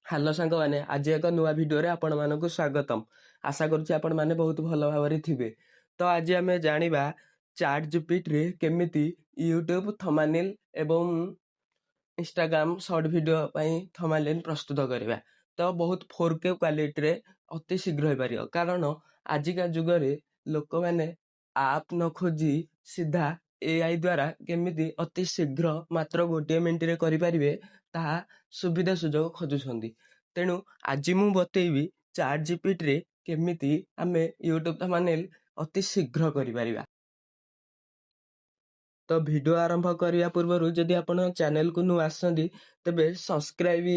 Hello ସାଙ୍ଗମାନେ, ଆଜି ଏକ ନୂଆ ଭିଡିଓରେ ଆପଣମାନଙ୍କୁ ସ୍ୱାଗତମ। ଆଶା କରୁଛି ଆପଣମାନେ ବହୁତ ଭଲ ଭାବରେ ଥିବେ। ତ ଆଜି ଆମେ ଜାଣିବା ଚାଟ୍ ଜିପିଟିରେ କେମିତି ୟୁଟ୍ୟୁବ ଥମ୍ବନେଲ୍ ଏବଂ ଇନଷ୍ଟାଗ୍ରାମ ସର୍ଟ ଭିଡିଓ ପାଇଁ ଥମ୍ବନେଲ୍ ପ୍ରସ୍ତୁତ କରିବା। ତ ବହୁତ 4K କ୍ୱାଲିଟିରେ ଅତି ଶୀଘ୍ର ହେଇପାରିବ, କାରଣ ଆଜିକା ଯୁଗରେ ଲୋକମାନେ ଆପ୍ ନ ଖୋଜି ସିଧା AI ଦ୍ୱାରା କେମିତି ଅତି ଶୀଘ୍ର ମାତ୍ର ଗୋଟିଏ ମିନିଟରେ କରିପାରିବେ ତାହା ସୁବିଧା ସୁଯୋଗ ଖୋଜୁଛନ୍ତି। ତେଣୁ ଆଜି ମୁଁ ବତେଇବି ଚାଟ୍ ଜିପିଟିରେ କେମିତି ଆମେ ୟୁଟ୍ୟୁବ ଥମ୍ବନେଲ୍ ଅତି ଶୀଘ୍ର କରିପାରିବା। ତ ଭିଡିଓ ଆରମ୍ଭ କରିବା ପୂର୍ବରୁ ଯଦି ଆପଣ ଚ୍ୟାନେଲକୁ ନୂଆ ଆସନ୍ତି ତେବେ ସବସ୍କ୍ରାଇବ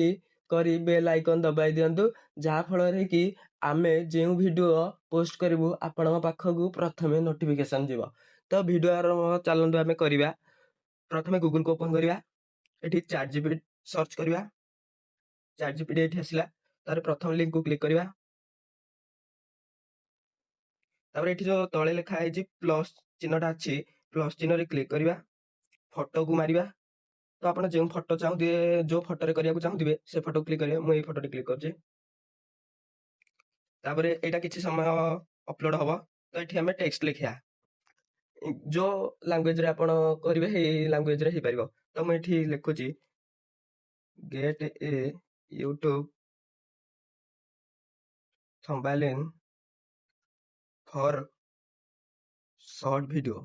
କରି ବେଲ୍ ଆଇକନ୍ ଦବାଇ ଦିଅନ୍ତୁ, ଯାହାଫଳରେ କି ଆମେ ଯେଉଁ ଭିଡିଓ ପୋଷ୍ଟ କରିବୁ ଆପଣଙ୍କ ପାଖକୁ ପ୍ରଥମେ ନୋଟିଫିକେସନ୍ ଯିବ। ତ ଭିଡିଓ ଆରମ୍ଭ ଚାଲନ୍ତୁ ଆମେ କରିବା। ପ୍ରଥମେ ଗୁଗୁଲକୁ ଓପନ୍ କରିବା, ଏଠି ଚାଟ୍ ଜିପିଟି ସର୍ଚ୍ଚ କରିବା। ଚାଟ୍ ଜିପିଟି ଏଠି ଆସିଲା, ତାର ପ୍ରଥମ ଲିଙ୍କକୁ କ୍ଲିକ୍ କରିବା। ତାପରେ ଏଠି ଯୋଉ ତଳେ ଲେଖା ହେଇଛି ପ୍ଲସ୍ ଚିହ୍ନଟା ଅଛି, ପ୍ଲସ୍ ଚିହ୍ନରେ କ୍ଲିକ୍ କରିବା। ଫଟୋକୁ ମାରିବା। ତ ଆପଣ ଯେଉଁ ଫଟୋ ଚାହୁଁଥିବେ, ଯୋଉ ଫଟୋରେ କରିବାକୁ ଚାହୁଁଥିବେ ସେ ଫଟୋକୁ କ୍ଲିକ୍ କରିବେ। ମୁଁ ଏଇ ଫଟୋଟି କ୍ଲିକ୍ କରୁଛି। ତାପରେ ଏଇଟା କିଛି ସମୟ ଅପଲୋଡ ହବ। ତ ଏଠି ଆମେ ଟେକ୍ସଟ ଲେଖିବା, ଯୋଉ ଲାଙ୍ଗୁଏଜରେ ଆପଣ କରିବେ ସେଇ ଲାଙ୍ଗୁଏଜରେ ହେଇପାରିବ। ତ ମୁଁ ଏଠି ଲେଖୁଛି get a YouTube thumbnail for short video.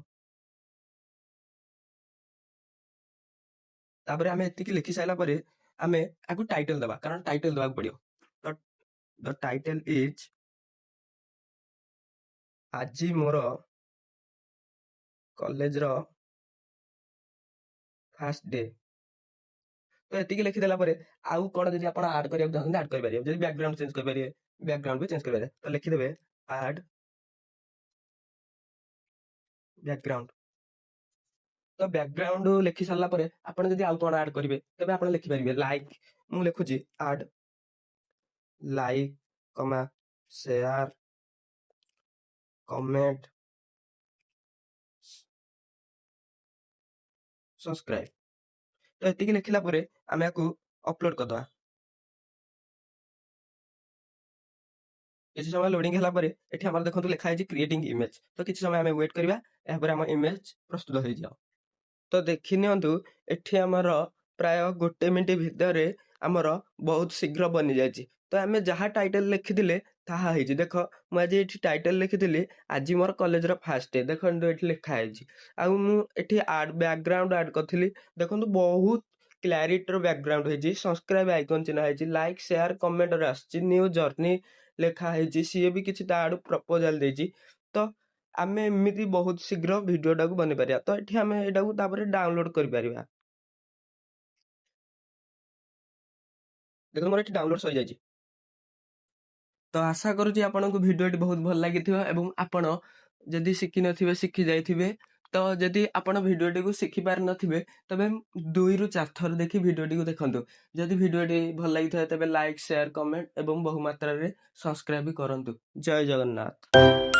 ତାପରେ ଆମେ ଏତିକି ଲେଖି ସାରିଲା ପରେ ଆମେ ଆକୁ ଟାଇଟଲ ଦେବା, କାରଣ ଟାଇଟଲ ଦେବାକୁ ପଡିବ। ତ ଦ ଟାଇଟଲ ଇଜ ଆଜି ମୋର କଲେଜର ଫାର୍ଷ୍ଟ ଡେ। ତ ଏତିକି ଲେଖିଦେଲା ପରେ ଆଉ କଣ ଯଦି ଆପଣ ଆଡ୍ କରିବାକୁ ଚାହୁଁଛନ୍ତି ଆଡ୍ କରିପାରିବେ। ଯଦି ବ୍ୟାକଗ୍ରାଉଣ୍ଡ ଚେଞ୍ଜ କରିପାରିବେ, ବ୍ୟାକଗ୍ରାଉଣ୍ଡ ବି ଚେଞ୍ଜ କରିପାରିବେ। ତ ଲେଖିଦେବେ ଆଡ୍ ବ୍ୟାକଗ୍ରାଉଣ୍ଡ। ତ ବ୍ୟାକଗ୍ରାଉଣ୍ଡ ଲେଖି ସାରିଲା ପରେ ଆପଣ ଯଦି ଆଉ କଣ ଆଡ୍ କରିବେ ତେବେ ଆପଣ ଲେଖିପାରିବେ ଲାଇକ୍। ମୁଁ ଲେଖୁଛି add like, share, comment, subscribe. ତ ଏତିକି ଲେଖିଲା ପରେ ଆମେ ଆକୁ ଅପଲୋଡ କରିଦବା। କିଛି ସମୟ ଲୋଡିଂ ହେଲା ପରେ ଏଠି ଆମର ଦେଖନ୍ତୁ ଲେଖା ହେଇଛି କ୍ରିଏଟିଂ ଇମେଜ। ତ କିଛି ସମୟ ଆମେ ୱେଟ୍ କରିବା, ଏହାପରେ ଆମ ଇମେଜ ପ୍ରସ୍ତୁତ ହେଇଯିବ। ତ ଦେଖି ନିଅନ୍ତୁ, ଏଠି ଆମର ପ୍ରାୟ 1 ମିନିଟ୍ ଭିତରେ ଆମର ବହୁତ ଶୀଘ୍ର ବନିଯାଇଛି। ତ ଆମେ ଯାହା ଟାଇଟଲ ଲେଖିଥିଲେ ତାହା ହେଇଛି। ଦେଖ, ମୁଁ ଆଜି ଏଠି ଟାଇଟଲ ଲେଖିଥିଲି ଆଜି ମୋର କଲେଜର ଫାର୍ଷ୍ଟ ଡେ। ଦେଖନ୍ତୁ ଏଠି ଲେଖା ହେଇଛି। ଆଉ ମୁଁ ଏଠି ବ୍ୟାକଗ୍ରାଉଣ୍ଡ ଆଡ୍ କରିଥିଲି। ଦେଖନ୍ତୁ ବହୁତ କ୍ଲାରିଟିର ବ୍ୟାକଗ୍ରାଉଣ୍ଡ ହେଇଛି। ସବସ୍କ୍ରାଇବ ଆଇକନ୍ ଚିହ୍ନ ହେଇଛି, ଲାଇକ୍ ସେୟାର କମେଣ୍ଟରେ ଆସିଛି, ନ୍ୟୁ ଜର୍ଣ୍ଣି ଲେଖା ହେଇଛି, ସିଏ ବି କିଛି ତା ଆଡୁ ପ୍ରପୋଜାଲ ଦେଇଛି। ତ ଆମେ ଏମିତି ବହୁତ ଶୀଘ୍ର ଭିଡିଓଟାକୁ ବନେଇ ପାରିବା। ତ ଏଠି ଆମେ ଏଟାକୁ ତାପରେ ଡାଉନଲୋଡ କରିପାରିବା। ଦେଖନ୍ତୁ ମୋର ଏଠି ଡାଉନଲୋଡ ସରିଯାଇଛି। ତ ଆଶା କରୁଛି ଆପଣଙ୍କୁ ଭିଡିଓଟି ବହୁତ ଭଲ ଲାଗିଥିବ ଏବଂ ଆପଣ ଯଦି ଶିଖିନଥିବେ ଶିଖି ଯାଇଥିବେ। ତ ଯଦି ଆପଣ ଭିଡିଓଟିକୁ ଶିଖି ପାରିନଥିବେ ତେବେ 2ରୁ 4 ଥର ଦେଖି ଭିଡିଓଟିକୁ ଦେଖନ୍ତୁ। ଯଦି ଭିଡିଓଟି ଭଲ ଲାଗିଥାଏ ତେବେ ଲାଇକ୍ ସେୟାର କମେଣ୍ଟ ଏବଂ ବହୁ ମାତ୍ରାରେ ସବସ୍କ୍ରାଇବ କରନ୍ତୁ। ଜୟ ଜଗନ୍ନାଥ।